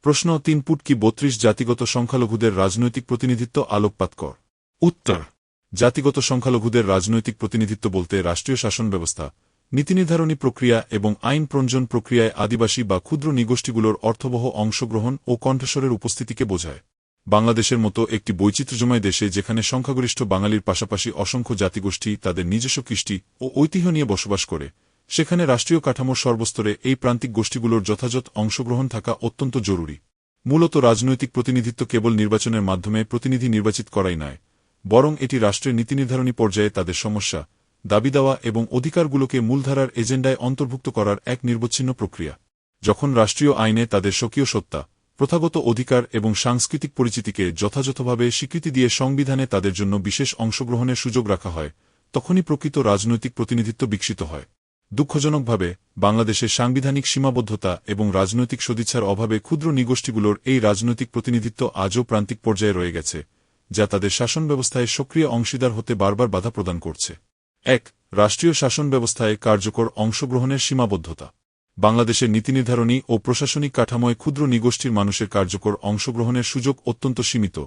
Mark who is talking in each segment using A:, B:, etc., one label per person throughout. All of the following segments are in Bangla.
A: প্রশ্ন 3 ফুট কি 32 জাতিগত সংখ্যালঘুদের রাজনৈতিক প্রতিনিধিত্ব আলোকপাত কর। উত্তর, জাতিগত সংখ্যালঘুদের রাজনৈতিক প্রতিনিধিত্ব বলতে রাষ্ট্রীয় শাসন ব্যবস্থা, নীতিনির্ধারণী প্রক্রিয়া এবং আইন প্রণয়ন প্রক্রিয়ায় আদিবাসী বা ক্ষুদ্র নৃগোষ্ঠীগুলোর অর্থবহ অংশগ্রহণ ও কণ্ঠস্বরের উপস্থিতিকে বোঝায়। বাংলাদেশের মতো একটি বৈচিত্র্যময় দেশে যেখানে সংখ্যাগরিষ্ঠ বাঙালির পাশাপাশি অসংখ্য জাতিগোষ্ঠী তাদের নিজস্ব কৃষ্টি ও ঐতিহ্য নিয়ে বসবাস করে, সেখানে রাষ্ট্রীয় কাঠামোর সর্বস্তরে এই প্রান্তিক গোষ্ঠীগুলোর যথাযথ অংশগ্রহণ থাকা অত্যন্ত জরুরি। মূলত রাজনৈতিক প্রতিনিধিত্ব কেবল নির্বাচনের মাধ্যমে প্রতিনিধি নির্বাচিত করাই নয়, বরং এটি রাষ্ট্রের নীতিনির্ধারণী পর্যায়ে তাদের সমস্যা, দাবি দেওয়া এবং অধিকারগুলোকে মূলধারার এজেন্ডায় অন্তর্ভুক্ত করার এক নিরবচ্ছিন্ন প্রক্রিয়া। যখন রাষ্ট্রীয় আইনে তাদের স্বকীয় সত্তা, প্রথাগত অধিকার এবং সাংস্কৃতিক পরিচিতিকে যথাযথভাবে স্বীকৃতি দিয়ে সংবিধানে তাদের জন্য বিশেষ অংশগ্রহণের সুযোগ রাখা হয়, তখনই প্রকৃত রাজনৈতিক প্রতিনিধিত্ব বিকশিত হয়। দুঃখজনকভাবে বাংলাদেশের সাংবিধানিক সীমাবদ্ধতা এবং রাজনৈতিক সদিচ্ছার অভাবে ক্ষুদ্র নৃগোষ্ঠীগুলোর এই রাজনৈতিক প্রতিনিধিত্ব আজও প্রান্তিক পর্যায়ে রয়ে গেছে, যা তাদের শাসন ব্যবস্থায় সক্রিয় অংশীদার হতে বারবার বাধা প্রদান করছে। 1. রাষ্ট্রীয় শাসন ব্যবস্থায় কার্যকর অংশগ্রহণের সীমাবদ্ধতা। বাংলাদেশের নীতিনির্ধারণী ও প্রশাসনিক কাঠামোয় ক্ষুদ্র নৃগোষ্ঠীর মানুষের কার্যকর অংশগ্রহণের সুযোগ অত্যন্ত সীমিত,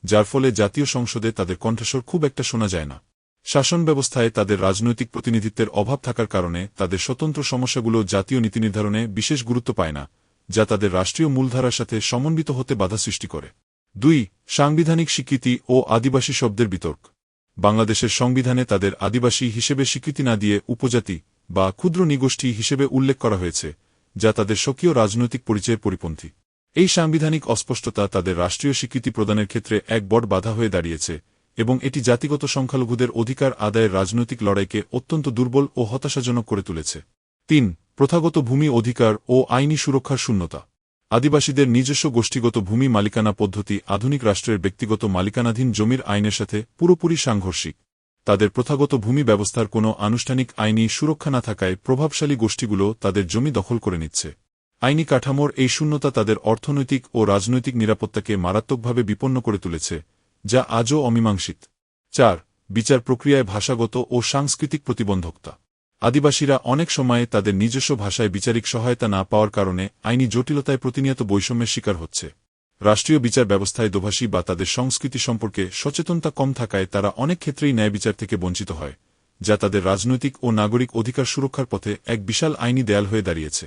A: যার ফলে জাতীয় সংসদে তাদের কণ্ঠস্বর খুব একটা শোনা যায় না। শাসন ব্যবস্থায় তাদের রাজনৈতিক প্রতিনিধিত্বের অভাব থাকার কারণে তাদের স্বতন্ত্র সমস্যাগুলো জাতীয় নীতিনির্ধারণে বিশেষ গুরুত্ব পায় না, যা তাদের রাষ্ট্রীয় মূলধারার সাথে সমন্বিত হতে বাধা সৃষ্টি করে। 2. সাংবিধানিক স্বীকৃতি ও আদিবাসী শব্দের বিতর্ক। বাংলাদেশের সংবিধানে তাদের আদিবাসী হিসেবে স্বীকৃতি না দিয়ে উপজাতি বা ক্ষুদ্র নৃগোষ্ঠী হিসেবে উল্লেখ করা হয়েছে, যা তাদের স্বকীয় রাজনৈতিক পরিচয়ের পরিপন্থী। এই সাংবিধানিক অস্পষ্টতা তাদের রাষ্ট্রীয় স্বীকৃতি প্রদানের ক্ষেত্রে এক বড় বাধা হয়ে দাঁড়িয়েছে এবং এটি জাতিগত সংখ্যালঘুদের অধিকার আদায়ের রাজনৈতিক লড়াইকে অত্যন্ত দুর্বল ও হতাশাজনক করে তুলেছে। 3. প্রথাগত ভূমি অধিকার ও আইনি সুরক্ষার শূন্যতা। আদিবাসীদের নিজস্ব গোষ্ঠীগত ভূমি মালিকানা পদ্ধতি আধুনিক রাষ্ট্রের ব্যক্তিগত মালিকানাধীন জমির আইনের সাথে পুরোপুরি সাংঘর্ষিক। তাদের প্রথাগত ভূমি ব্যবস্থার কোনো আনুষ্ঠানিক আইনি সুরক্ষা না থাকায় প্রভাবশালী গোষ্ঠীগুলো তাদের জমি দখল করে নিচ্ছে। আইনি কাঠামোর এই শূন্যতা তাদের অর্থনৈতিক ও রাজনৈতিক নিরাপত্তাকে মারাত্মকভাবে বিপন্ন করে তুলেছে, যা আজও অমীমাংসিত। 4. বিচার প্রক্রিয়ায় ভাষাগত ও সাংস্কৃতিক প্রতিবন্ধকতা। আদিবাসীরা অনেক সময়ে তাদের নিজস্ব ভাষায় বিচারিক সহায়তা না পাওয়ার কারণে আইনি জটিলতায় প্রতিনিয়ত বৈষম্যের শিকার হচ্ছে। রাষ্ট্রীয় বিচার ব্যবস্থায় দোভাষী বা তাদের সংস্কৃতি সম্পর্কে সচেতনতা কম থাকায় তারা অনেক ক্ষেত্রেই ন্যায় বিচার থেকে বঞ্চিত হয়, যা তাদের রাজনৈতিক ও নাগরিক অধিকার সুরক্ষার পথে এক বিশাল আইনি দেয়াল হয়ে দাঁড়িয়েছে।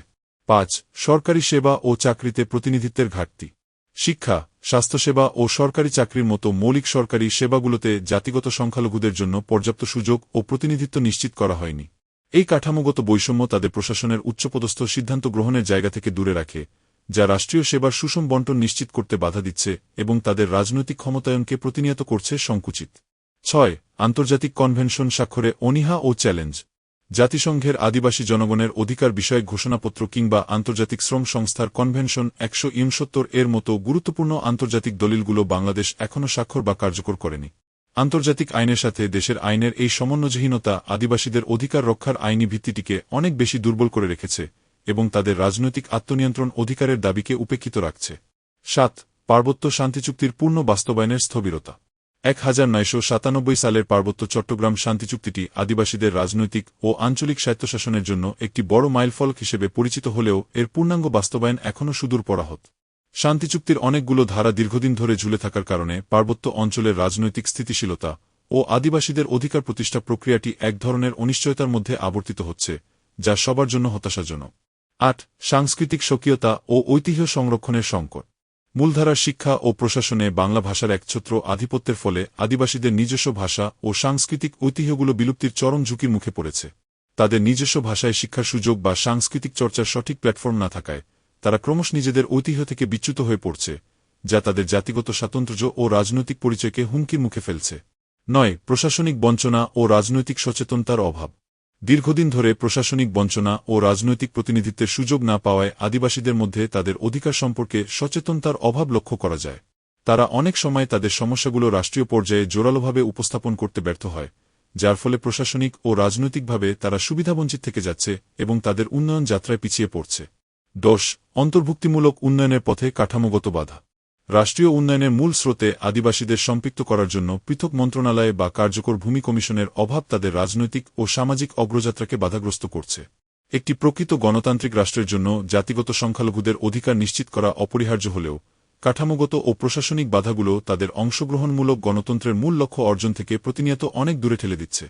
A: 5. সরকারি সেবা ও চাকরিতে প্রতিনিধিত্বের ঘাটতি। শিক্ষা, স্বাস্থ্যসেবা ও সরকারি চাকরির মতো মৌলিক সরকারি সেবাগুলোতে জাতিগত সংখ্যালঘুদের জন্য পর্যাপ্ত সুযোগ ও প্রতিনিধিত্ব নিশ্চিত করা হয়নি। এই কাঠামোগত বৈষম্য তাদের প্রশাসনের উচ্চপদস্থ সিদ্ধান্ত গ্রহণের জায়গা থেকে দূরে রাখে, যা রাষ্ট্রীয় সেবার সুষম বণ্টন নিশ্চিত করতে বাধা দিচ্ছে এবং তাদের রাজনৈতিক ক্ষমতায়নকে প্রতিনিয়ত করছে সংকুচিত। 6. আন্তর্জাতিক কনভেনশন স্বাক্ষরে অনীহা ও চ্যালেঞ্জ। জাতিসংঘের আদিবাসী জনগণের অধিকার বিষয়ক ঘোষণাপত্র কিংবা আন্তর্জাতিক শ্রম সংস্থার কনভেনশন 169 এর মতো গুরুত্বপূর্ণ আন্তর্জাতিক দলিলগুলো বাংলাদেশ এখনও স্বাক্ষর বা কার্যকর করেনি। আন্তর্জাতিক আইনের সাথে দেশের আইনের এই সমন্বয়হীনতা আদিবাসীদের অধিকার রক্ষার আইনি ভিত্তিটিকে অনেক বেশি দুর্বল করে রেখেছে এবং তাদের রাজনৈতিক আত্মনিয়ন্ত্রণ অধিকারের দাবিকে উপেক্ষিত রাখছে। 7. পার্বত্য শান্তিচুক্তির পূর্ণ বাস্তবায়নের স্থবিরতা। 1997 সালের পার্বত্য চট্টগ্রাম শান্তিচুক্তিটি আদিবাসীদের রাজনৈতিক ও আঞ্চলিক স্বায়ত্তশাসনের জন্য একটি বড় মাইলফলক হিসেবে পরিচিত হলেও এর পূর্ণাঙ্গ বাস্তবায়ন এখনও সুদূর পরাহত। শান্তিচুক্তির অনেকগুলো ধারা দীর্ঘদিন ধরে ঝুলে থাকার কারণে পার্বত্য অঞ্চলের রাজনৈতিক স্থিতিশীলতা ও আদিবাসীদের অধিকার প্রতিষ্ঠা প্রক্রিয়াটি এক ধরনের অনিশ্চয়তার মধ্যে আবর্তিত হচ্ছে, যা সবার জন্য হতাশাজনক। 8. সাংস্কৃতিক স্বকীয়তা ও ঐতিহ্য সংরক্ষণের সংকট। মূলধারার শিক্ষা ও প্রশাসনে বাংলা ভাষার একছত্র আধিপত্যের ফলে আদিবাসীদের নিজস্ব ভাষা ও সাংস্কৃতিক ঐতিহ্যগুলো বিলুপ্তির চরম ঝুঁকির মুখে পড়েছে। তাদের নিজস্ব ভাষায় শিক্ষার সুযোগ বা সাংস্কৃতিক চর্চার সঠিক প্ল্যাটফর্ম না থাকায় তারা ক্রমশ নিজেদের ঐতিহ্য থেকে বিচ্যুত হয়ে পড়ছে, যা তাদের জাতিগত স্বাতন্ত্র্য ও রাজনৈতিক পরিচয়কে হুমকির মুখে ফেলছে। 9. প্রশাসনিক বঞ্চনা ও রাজনৈতিক সচেতনতার অভাব। দীর্ঘদিন ধরে প্রশাসনিক বঞ্চনা ও রাজনৈতিক প্রতিনিধিত্বের সুযোগ না পাওয়ায় আদিবাসীদের মধ্যে তাদের অধিকার সম্পর্কে সচেতনতার অভাব লক্ষ্য করা যায়। তারা অনেক সময় তাদের সমস্যাগুলো রাষ্ট্রীয় পর্যায়ে জোরালোভাবে উপস্থাপন করতে ব্যর্থ হয়, যার ফলে প্রশাসনিক ও রাজনৈতিকভাবে তারা সুবিধাবঞ্চিত থেকে যাচ্ছে এবং তাদের উন্নয়ন যাত্রায় পিছিয়ে পড়ছে। 10. অন্তর্ভুক্তিমূলক উন্নয়নের পথে কাঠামোগত বাধা। রাষ্ট্রীয় উন্নয়নের মূল স্রোতে আদিবাসীদের সম্পৃক্ত করার জন্য পৃথক মন্ত্রণালয় বা কার্যকর ভূমি কমিশনের অভাব তাদের রাজনৈতিক ও সামাজিক অগ্রযাত্রাকে বাধাগ্রস্ত করছে। একটি প্রকৃত গণতান্ত্রিক রাষ্ট্রের জন্য জাতিগত সংখ্যালঘুদের অধিকার নিশ্চিত করা অপরিহার্য হলেও কাঠামোগত ও প্রশাসনিক বাধাগুলো তাদের অংশগ্রহণমূলক গণতন্ত্রের মূল লক্ষ্য অর্জন থেকে প্রতিনিয়ত অনেক দূরে ঠেলে দিচ্ছে।